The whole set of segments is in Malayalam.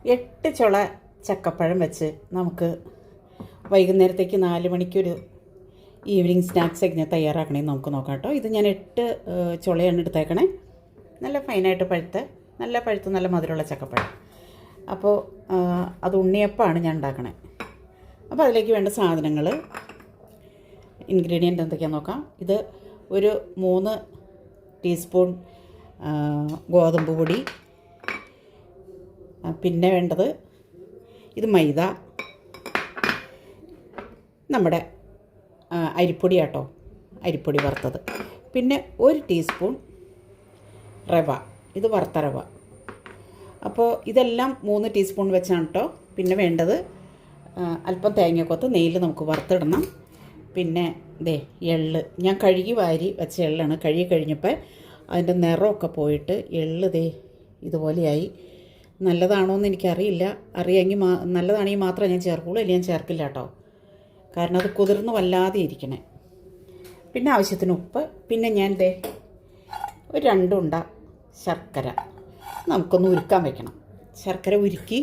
8 ചുള ചക്കപ്പഴം വെച്ച് നമുക്ക് വൈകുന്നേരത്തേക്ക് 4 മണിക്കൊരു ഈവനിങ് സ്നാക്സ് ഒക്കെ തയ്യാറാക്കണമെന്ന് നമുക്ക് നോക്കാം കേട്ടോ. ഇത് ഞാൻ 8 ചുളയാണ് എടുത്തേക്കണേ. നല്ല ഫൈനായിട്ട് പഴുത്ത നല്ല മധുരമുള്ള ചക്കപ്പഴം. അപ്പോൾ അത് ഉണ്ണിയപ്പമാണ് ഞാൻ ഉണ്ടാക്കണേ. അപ്പോൾ അതിലേക്ക് വേണ്ട സാധനങ്ങൾ, ഇൻഗ്രീഡിയൻ്റ് എന്തൊക്കെയാണെന്ന് നോക്കാം. ഇത് ഒരു 3 ടീസ്പൂൺ ഗോതമ്പ് പൊടി. പിന്നെ വേണ്ടത് ഇത് മൈദ, നമ്മുടെ അരിപ്പൊടി കേട്ടോ, അരിപ്പൊടി വറുത്തത്. പിന്നെ 1 ടീസ്പൂൺ റവ, ഇത് വറുത്ത റവ. അപ്പോൾ ഇതെല്ലാം 3 ടീസ്പൂൺ വെച്ചാണ് കേട്ടോ. പിന്നെ വേണ്ടത് അല്പം തേങ്ങക്കൊത്ത് നെയ്യിൽ നമുക്ക് വറുത്തിടണം. പിന്നെ എള്ള്, ഞാൻ കഴുകി വാരി വെച്ച എള്ളാണ്. കഴുകി കഴിഞ്ഞപ്പോൾ അതിൻ്റെ നിറമൊക്കെ പോയിട്ട് എള്ള് ഇതുപോലെയായി. നല്ലതാണോ എന്ന് എനിക്കറിയില്ല. അറിയാമെങ്കിൽ നല്ലതാണെങ്കിൽ മാത്രമേ ഞാൻ ചേർക്കുള്ളൂ, അല്ലെങ്കിൽ ഞാൻ ചേർക്കില്ല കേട്ടോ. കാരണം അത് കുതിർന്ന് വല്ലാതെ ഇരിക്കണേ. പിന്നെ ആവശ്യത്തിന് ഉപ്പ്. പിന്നെ ഞാൻ ഒരു 2 ഉണ്ട ശർക്കര നമുക്കൊന്ന് ഉരുക്കാൻ വെക്കണം. ശർക്കര ഉരുക്കി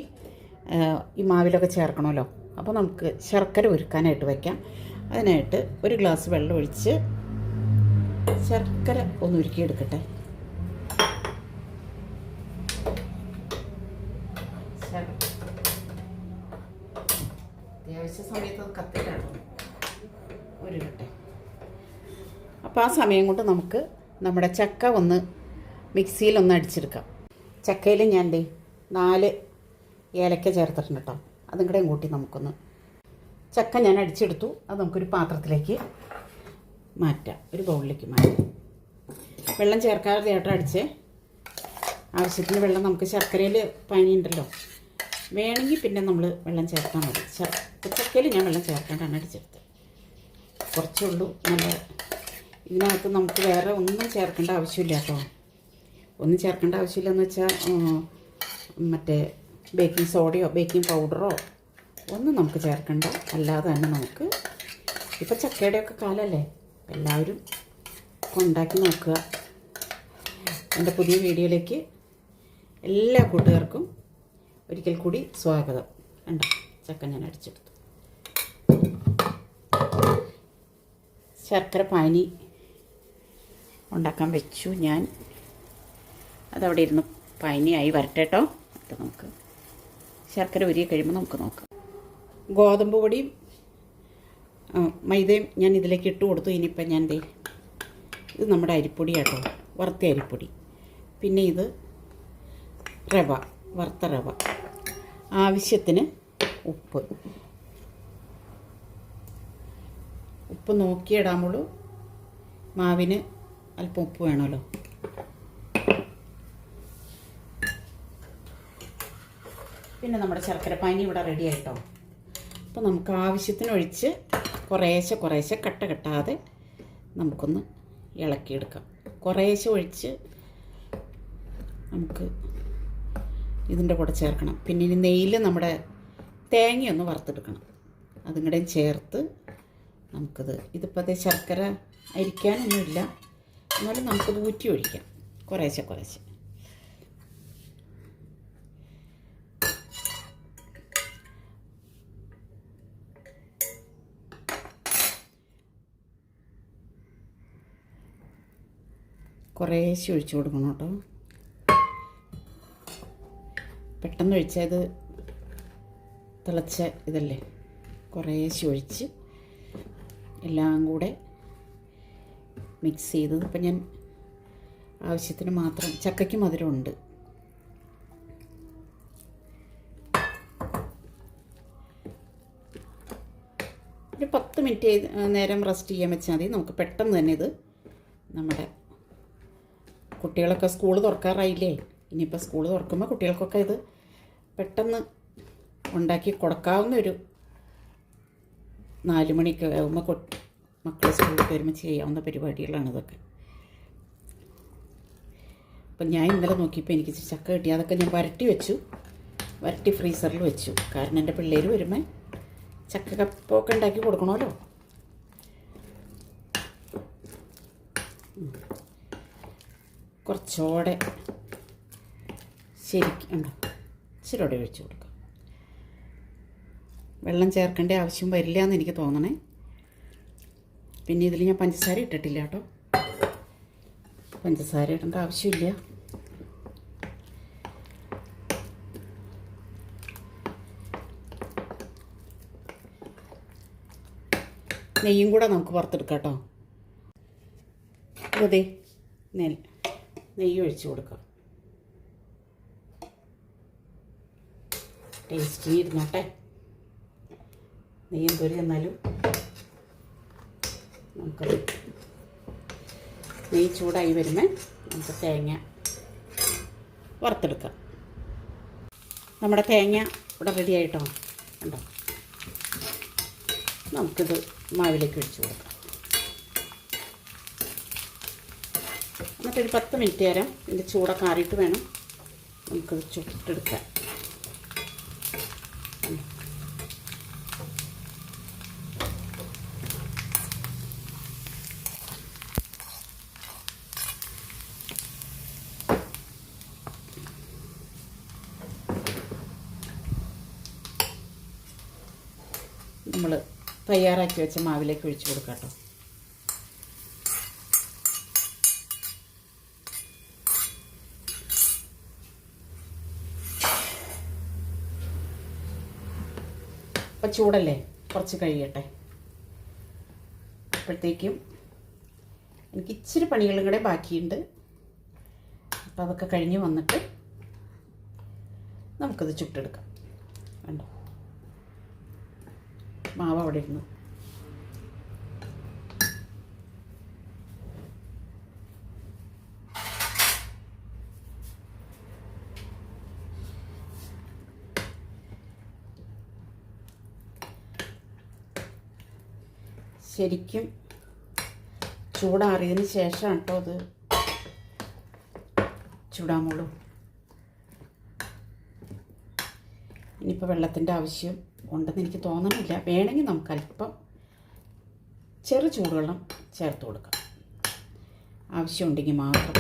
ഈ മാവിലൊക്കെ ചേർക്കണമല്ലോ. അപ്പോൾ നമുക്ക് ശർക്കര ഉരുക്കാനായിട്ട് വയ്ക്കാം. അതിനായിട്ട് 1 ഗ്ലാസ് വെള്ളം ഒഴിച്ച് ശർക്കര ഒന്ന് ഉരുക്കിയെടുക്കട്ടെ. അത്യാവശ്യ സമയത്ത് അത് കത്തിലാണ് ഉരുകട്ടെ. അപ്പോൾ ആ സമയം കൊണ്ട് നമുക്ക് നമ്മുടെ ചക്ക ഒന്ന് മിക്സിയിലൊന്ന് അടിച്ചെടുക്കാം. ചക്കയിൽ ഞാൻ 4 ഏലക്ക ചേർത്തിട്ടുണ്ട് കേട്ടോ. അതും കൂടെ കൂട്ടി നമുക്കൊന്ന് ചക്ക ഞാൻ അടിച്ചെടുത്തു. അത് നമുക്കൊരു പാത്രത്തിലേക്ക് മാറ്റാം, ഒരു ബൗളിലേക്ക് മാറ്റാം. വെള്ളം ചേർക്കാതെ ഏട്ടം അടിച്ചേ. ആവശ്യത്തിന് വെള്ളം നമുക്ക് ശർക്കരയിൽ പനിയുണ്ടല്ലോ, വേണമെങ്കിൽ പിന്നെ നമ്മൾ വെള്ളം ചേർത്താൽ മതി. ചക്കയിൽ ഞാൻ വെള്ളം ചേർക്കാണ്ടാണ് അടിച്ചെടുത്തത്. കുറച്ചുള്ളൂ. നല്ല ഇതിനകത്ത് നമുക്ക് വേറെ ഒന്നും ചേർക്കേണ്ട ആവശ്യമില്ല കേട്ടോ. ഒന്നും ചേർക്കേണ്ട ആവശ്യമില്ലെന്ന് വെച്ചാൽ മറ്റേ ബേക്കിംഗ് സോഡയോ ബേക്കിംഗ് പൗഡറോ ഒന്നും നമുക്ക് ചേർക്കണ്ട. അല്ലാതെ തന്നെ നമുക്ക് ഇപ്പോൾ ചക്കയുടെയൊക്കെ കാലമല്ലേ, എല്ലാവരും ഉണ്ടാക്കി നോക്കുക. എൻ്റെ പുതിയ വീഡിയോയിലേക്ക് എല്ലാ കൂട്ടുകാർക്കും ഒരിക്കൽ കൂടി സ്വാഗതം. കണ്ടോ, ചക്ക ഞാൻ അടിച്ചെടുത്തു. ശർക്കര പാനി ഉണ്ടാക്കാൻ വെച്ചു ഞാൻ. അതവിടെ ഇരുന്ന് പാനിയായി വരട്ടെ കേട്ടോ. അത് നമുക്ക് ശർക്കര ഉരുകി കഴിയുമ്പോൾ നമുക്ക് നോക്കാം. ഗോതമ്പ് പൊടിയും മൈദയും ഞാൻ ഇതിലേക്ക് ഇട്ട് കൊടുത്തു. ഇനിയിപ്പം ഞാൻ ഇത് നമ്മുടെ അരിപ്പൊടി കേട്ടോ, വറുത്ത അരിപ്പൊടി. പിന്നെ ഇത് റവ, വറുത്ത റവ. ആവശ്യത്തിന് ഉപ്പ്. ഉപ്പ് നോക്കിയിടാമുള്ളൂ. മാവിന് അല്പം ഉപ്പ് വേണമല്ലോ. പിന്നെ നമ്മുടെ ശർക്കര പാനി ഇവിടെ റെഡി ആയിട്ടോ. അപ്പോൾ നമുക്ക് ആവശ്യത്തിന് ഒഴിച്ച് കുറേശ്ശെ കട്ട കെട്ടാതെ നമുക്കൊന്ന് ഇളക്കിയെടുക്കാം. കുറേശ്ശെ ഒഴിച്ച് നമുക്ക് ഇതിൻ്റെ കൂടെ ചേർക്കണം. പിന്നെ ഇനി നെയ്യിൽ നമ്മുടെ തേങ്ങയൊന്ന് വറുത്തെടുക്കണം. അതും കൂടെ ചേർത്ത് ഇതിപ്പോൾ ശർക്കര അരിക്കാനൊന്നുമില്ല, എന്നാലും നമുക്കത് ഊറ്റി ഒഴിക്കാം കുറേശ്ശെ. കുറേശ്ശെ ഒഴിച്ചു കൊടുക്കണം കേട്ടോ. പെട്ടെന്ന് ഒഴിച്ചാൽ ഇത് തിളച്ച ഇതല്ലേ. കുറേശ്ശെ ഒഴിച്ച് എല്ലാം കൂടെ മിക്സ് ചെയ്തത്. ഇപ്പം ഞാൻ ആവശ്യത്തിന് മാത്രം, ചക്കയ്ക്ക് മധുരമുണ്ട്. ഒരു 10 മിനിറ്റ് നേരം റെസ്റ്റ് ചെയ്യാൻ വെച്ചാൽ മതി. നമുക്ക് പെട്ടെന്ന് തന്നെ ഇത് നമ്മുടെ കുട്ടികളൊക്കെ സ്കൂൾ തുറക്കാറായില്ലേ. ഇനിയിപ്പോൾ സ്കൂൾ തുറക്കുമ്പോൾ കുട്ടികൾക്കൊക്കെ ഇത് പെട്ടെന്ന് ഉണ്ടാക്കി കൊടുക്കാവുന്ന ഒരു 4 മണിക്ക് ആകുമ്പോൾ മക്കൾ സ്കൂളിൽ വരുമ്പോൾ ചെയ്യാവുന്ന പരിപാടികളാണ് ഇതൊക്കെ. അപ്പം ഞാൻ ഇന്നലെ നോക്കിയപ്പോൾ എനിക്ക് ചക്ക കിട്ടി. അതൊക്കെ ഞാൻ വരട്ടി ഫ്രീസറിൽ വെച്ചു. കാരണം എൻ്റെ പിള്ളേർ വരുമ്പോൾ ചക്ക കപ്പൊക്കെ ഉണ്ടാക്കി കൊടുക്കണമല്ലോ. കുറച്ചുകൂടെ ശരിക്കും ഇച്ചിരി കൂടെ ഒഴിച്ച് കൊടുക്കാം. വെള്ളം ചേർക്കേണ്ട ആവശ്യം വരില്ല എന്ന് എനിക്ക് തോന്നണേ. പിന്നെ ഇതിൽ ഞാൻ പഞ്ചസാര ഇട്ടിട്ടില്ല കേട്ടോ. പഞ്ചസാര ഇടേണ്ട ആവശ്യമില്ല. നെയ്യും കൂടെ നമുക്ക് വറുത്തെടുക്കാം കേട്ടോ. അതെ, നെയ്യ് ഒഴിച്ച് കൊടുക്കാം. ടേസ്റ്റിന് ഇരുന്നോട്ടെ. നെയ്യും തൊരി എന്നാലും നമുക്കത് നെയ്യ് ചൂടായി വരുമ്പോൾ നമുക്ക് തേങ്ങ വറുത്തെടുക്കാം. നമ്മുടെ തേങ്ങ ഇവിടെ റെഡി ആയിട്ടോ. ഉണ്ടോ? നമുക്കിത് മാവിലേക്ക് ഒഴിച്ച് കൊടുക്കാം. എന്നിട്ടൊരു 10 മിനിറ്റ് നേരം ഇതിൻ്റെ ചൂടൊക്കെ ആറിയിട്ട് വേണം നമുക്കത് ചുട്ടെടുക്കാൻ. നമ്മൾ തയ്യാറാക്കി വെച്ച മാവിലേക്ക് ഒഴിച്ച് കൊടുക്കാം കേട്ടോ. അപ്പം ചൂടല്ലേ, കുറച്ച് കഴിയട്ടെ. അപ്പോഴത്തേക്കും എനിക്ക് ഇച്ചിരി പണികളും കൂടെ ബാക്കിയുണ്ട്. അപ്പം അതൊക്കെ കഴിഞ്ഞ് വന്നിട്ട് നമുക്കത് ചുട്ടെടുക്കാം. കണ്ടോ, മാവ് അവിടെ ഇരുന്നു. ശരിക്കും ചൂടാറിയതിന് ശേഷം കേട്ടോ അത് ചൂടാമുള്ളൂ. ഇനിയിപ്പോൾ വെള്ളത്തിൻ്റെ ആവശ്യം ഉണ്ടെന്ന് എനിക്ക് തോന്നണില്ല. വേണമെങ്കിൽ നമുക്ക് അല്പം ചെറു ചൂടുവെള്ളം ചേർത്ത് കൊടുക്കാം, ആവശ്യമുണ്ടെങ്കിൽ മാത്രം.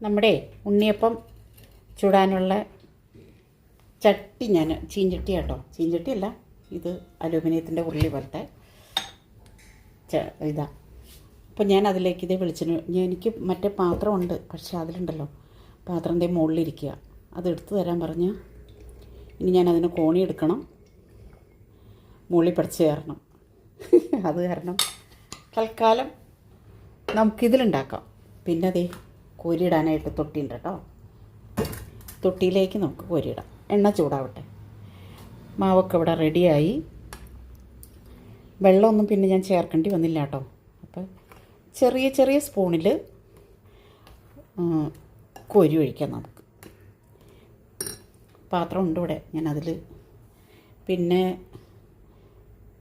നമ്മുടെ ഉണ്ണിയപ്പം ചൂടാനുള്ള ചട്ടി ഞാൻ ചീഞ്ചട്ടി കേട്ടോ. ചീഞ്ചട്ടിയല്ല, ഇത് അലൂമിനിയത്തിൻ്റെ ഉരുളി പോലത്തെ ഇതാ. അപ്പം ഞാൻ അതിലേക്ക് ഇതേ എനിക്ക് മറ്റേ പാത്രമുണ്ട്, പക്ഷേ അതിലുണ്ടല്ലോ പാത്രത്തിൻ്റെ മുകളിലിരിക്കുക. അത് എടുത്തു തരാൻ പറഞ്ഞ് ഇനി ഞാനതിന് കോണി എടുക്കണം, മുകളിൽ പഠിച്ച് കയറണം. അത് കാരണം തൽക്കാലം നമുക്കിതിലുണ്ടാക്കാം. പിന്നെ അതേ കോരിയിടാനായിട്ട് തൊട്ടിയുണ്ട് കേട്ടോ. തൊട്ടിയിലേക്ക് നമുക്ക് കോരിയിടാം. എണ്ണ ചൂടാവട്ടെ. മാവൊക്കെ ഇവിടെ റെഡിയായി. വെള്ളമൊന്നും പിന്നെ ഞാൻ ചേർക്കേണ്ടി വന്നില്ല കേട്ടോ. അപ്പോൾ ചെറിയ ചെറിയ സ്പൂണിൽ കോരി ഒഴിക്കാം നമുക്ക്. പാത്രമുണ്ട് ഇവിടെ, ഞാനതിൽ. പിന്നെ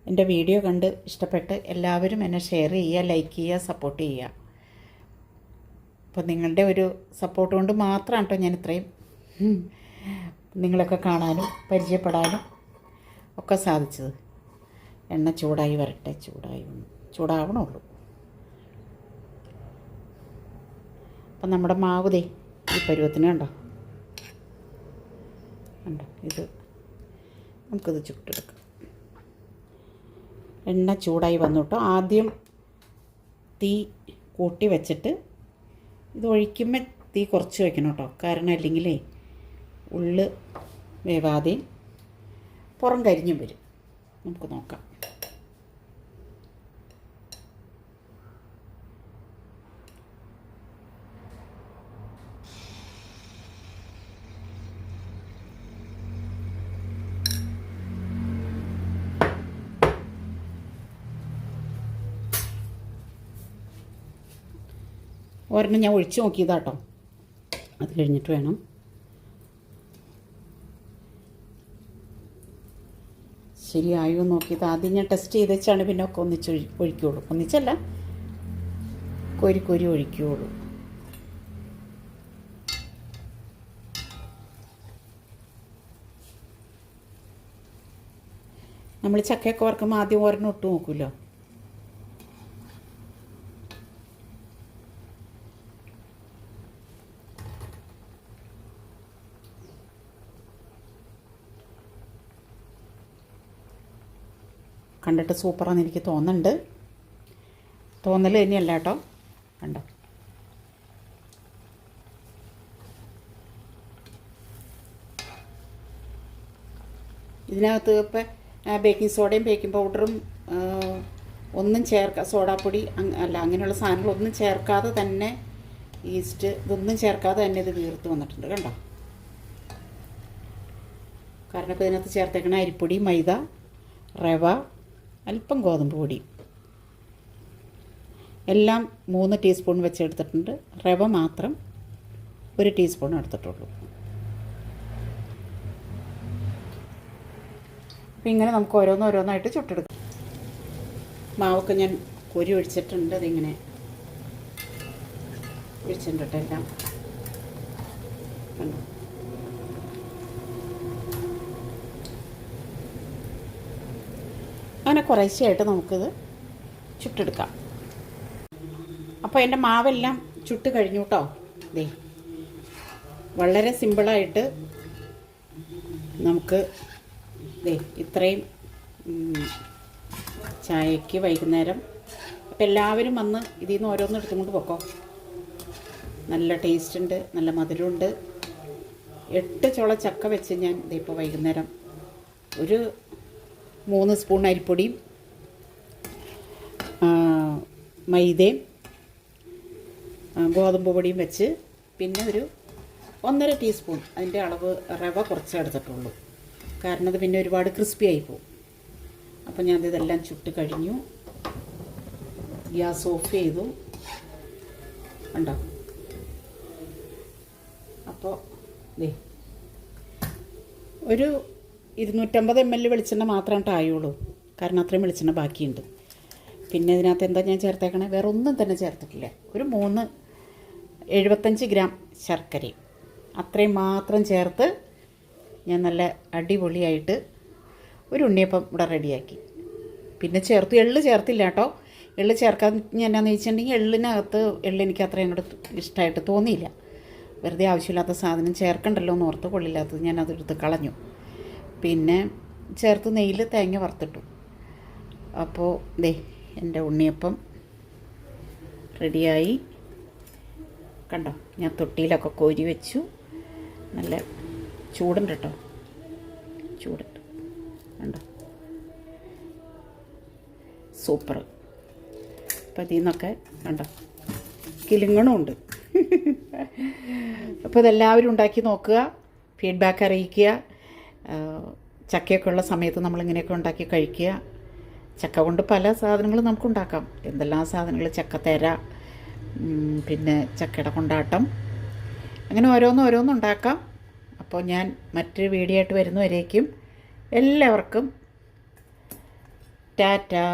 എൻ്റെ വീഡിയോ കണ്ട് ഇഷ്ടപ്പെട്ട് എല്ലാവരും എന്നെ ഷെയർ ചെയ്യുക, ലൈക്ക് ചെയ്യുക, സപ്പോർട്ട് ചെയ്യുക. അപ്പോൾ നിങ്ങളുടെ ഒരു സപ്പോർട്ട് കൊണ്ട് മാത്രമാണ് കേട്ടോ ഞാൻ ഇത്രയും നിങ്ങളൊക്കെ കാണാനും പരിചയപ്പെടാനും ഒക്കെ സാധിച്ചത്. എണ്ണ ചൂടായി വരട്ടെ. ചൂടാവണുള്ളൂ. അപ്പം നമ്മുടെ മാവ് ദേ ഈ പരുവത്തിന് കണ്ടോ. ഇത് നമുക്കിത് ചുട്ടെടുക്കാം. എണ്ണ ചൂടായി വന്നു കേട്ടോ. ആദ്യം തീ കൂട്ടി വെച്ചിട്ട് ഇത് ഒഴിക്കുമ്പോൾ തീ കുറച്ച് വയ്ക്കണം കേട്ടോ. കാരണം അല്ലെങ്കിലേ ഉള്ള് വേവാതെയും പുറം കരിഞ്ഞും വരും. നമുക്ക് നോക്കാം. ഒരെണ്ണം ഞാൻ ഒഴിച്ച് നോക്കിയതാട്ടോ. അത് കഴിഞ്ഞിട്ട് വേണം. ശരിയായോ നോക്കിയത് ആദ്യം ഞാൻ ടെസ്റ്റ് ചെയ്ത് വെച്ചാണ് പിന്നെ ഒക്കെ ഒന്നിച്ച് ഒഴിക്കുകയുള്ളൂ. ഒന്നിച്ചല്ല, കോരി കോരി ഒഴിക്കുകയുള്ളൂ. നമ്മൾ ചക്കയൊക്കെ വറുക്കുമ്പോൾ ആദ്യം ഒരെണ്ണം ഇട്ട് നോക്കുമല്ലോ. കണ്ടിട്ട് സൂപ്പറാണെന്ന് എനിക്ക് തോന്നുന്നുണ്ട്. തോന്നൽ തന്നെയല്ല കേട്ടോ, കണ്ടോ. ഇതിനകത്ത് ഇപ്പം ബേക്കിംഗ് സോഡയും ബേക്കിംഗ് പൗഡറും ഒന്നും സോഡാപ്പൊടി അല്ല അങ്ങനെയുള്ള സാധനങ്ങളൊന്നും ചേർക്കാതെ തന്നെ, ഈസ്റ്റ് ഇതൊന്നും ചേർക്കാതെ തന്നെ ഇത് വീർത്ത് വന്നിട്ടുണ്ട് കണ്ടോ. കാരണം ഇപ്പോൾ ഇതിനകത്ത് ചേർത്തേക്കണ അരിപ്പൊടി, മൈദ, റവ, അല്പം ഗോതമ്പ് പൊടി എല്ലാം 3 ടീസ്പൂൺ വെച്ചെടുത്തിട്ടുണ്ട്. റവ മാത്രം 1 ടീസ്പൂൺ എടുത്തിട്ടുള്ളൂ. അപ്പം ഇങ്ങനെ നമുക്ക് ഓരോന്നോരോന്നായിട്ട് ചുട്ടെടുക്കാം. മാവൊക്കെ ഞാൻ കോരി ഒഴിച്ചിട്ടുണ്ട്. അതിങ്ങനെ ഒഴിച്ചിട്ടുണ്ട് എല്ലാം കണ്ടോ. അങ്ങനെ കുറേശ്ശെയായിട്ട് നമുക്കിത് ചുട്ടെടുക്കാം. അപ്പോൾ എൻ്റെ മാവെല്ലാം ചുട്ട് കഴിഞ്ഞു കേട്ടോ. ദേ വളരെ സിമ്പിളായിട്ട് നമുക്ക് ദേ ഇത്രയും ചായക്ക് വൈകുന്നേരം. അപ്പോൾ എല്ലാവരും വന്ന് ഇതിൽ നിന്ന് ഓരോന്നും എടുത്തുകൊണ്ട് പോക്കോ. നല്ല ടേസ്റ്റ് ഉണ്ട്, നല്ല മധുരമുണ്ട്. 8 ചുള ചക്ക വെച്ച് ഞാൻ ഇതിപ്പോൾ വൈകുന്നേരം ഒരു 3 സ്പൂൺ അരിപ്പൊടിയും മൈദയും ഗോതമ്പ് പൊടിയും വെച്ച്, പിന്നെ ഒരു 1.5 ടീസ്പൂൺ അതിൻ്റെ അളവ് റവ കുറച്ച് എടുത്തിട്ടുള്ളൂ. കാരണം അത് പിന്നെ ഒരുപാട് ക്രിസ്പി ആയിപ്പോവും. അപ്പോൾ ഞാനിതെല്ലാം ചുട്ട് കഴിഞ്ഞു. ഗ്യാസ് ഓഫ് ചെയ്തു കണ്ടോ. അപ്പോൾ ദേ ഒരു 250 ml വെളിച്ചെണ്ണ മാത്രം ആയുള്ളൂ. കാരണം അത്രയും വെളിച്ചെണ്ണ ബാക്കിയുണ്ട്. പിന്നെ ഇതിനകത്ത് എന്താ ഞാൻ ചേർത്തേക്കണേ, വേറെ ഒന്നും തന്നെ ചേർത്തിട്ടില്ല. ഒരു 75 ഗ്രാം ശർക്കരയും അത്രയും മാത്രം ചേർത്ത് ഞാൻ നല്ല അടിപൊളിയായിട്ട് ഒരു ഉണ്ണിയപ്പം ഇവിടെ റെഡിയാക്കി. പിന്നെ എള്ള് ചേർത്തില്ല കേട്ടോ. എള്ള് ചേർക്കാൻ ഞാൻ എന്നാന്ന് വെച്ചിട്ടുണ്ടെങ്കിൽ എള്ള് എനിക്ക് അത്രയും അങ്ങോട്ട് ഇഷ്ടമായിട്ട് തോന്നിയില്ല. വെറുതെ ആവശ്യമില്ലാത്ത സാധനം ചേർക്കണ്ടല്ലോ എന്ന് ഓർത്ത് കൊള്ളില്ലാത്തത് ഞാനതെടുത്ത് കളഞ്ഞു. പിന്നെ ചേർത്ത് നെയ്യിൽ തേങ്ങ വറുത്തിട്ടു. അപ്പോൾ ദേ എൻ്റെ ഉണ്ണിയപ്പം റെഡിയായി കണ്ടോ. ഞാൻ തൊട്ടിയിലൊക്കെ കോരി വെച്ചു. നല്ല ചൂടുണ്ട് കേട്ടോ, ചൂടുണ്ട് കണ്ടോ, സൂപ്പർ. അപ്പം ഇതിൽ നിന്നൊക്കെ കണ്ടോ കിലുങ്ങണമുണ്ട്. അപ്പോൾ ഇതെല്ലാവരും ഉണ്ടാക്കി നോക്കുക, ഫീഡ്ബാക്ക് അറിയിക്കുക. ചക്കയൊക്കെ ഉള്ള സമയത്ത് നമ്മളിങ്ങനെയൊക്കെ ഉണ്ടാക്കി കഴിക്കുക. ചക്ക കൊണ്ട് പല സാധനങ്ങളും നമുക്കുണ്ടാക്കാം. എന്തെല്ലാം സാധനങ്ങൾ, ചക്കത്തേര, പിന്നെ ചക്കയുടെ കൊണ്ടാട്ടം, അങ്ങനെ ഓരോന്നും ഉണ്ടാക്കാം. അപ്പോൾ ഞാൻ മറ്റൊരു വീഡിയോ ആയിട്ട് വരുന്നവരേക്കും എല്ലാവർക്കും ടാറ്റാ.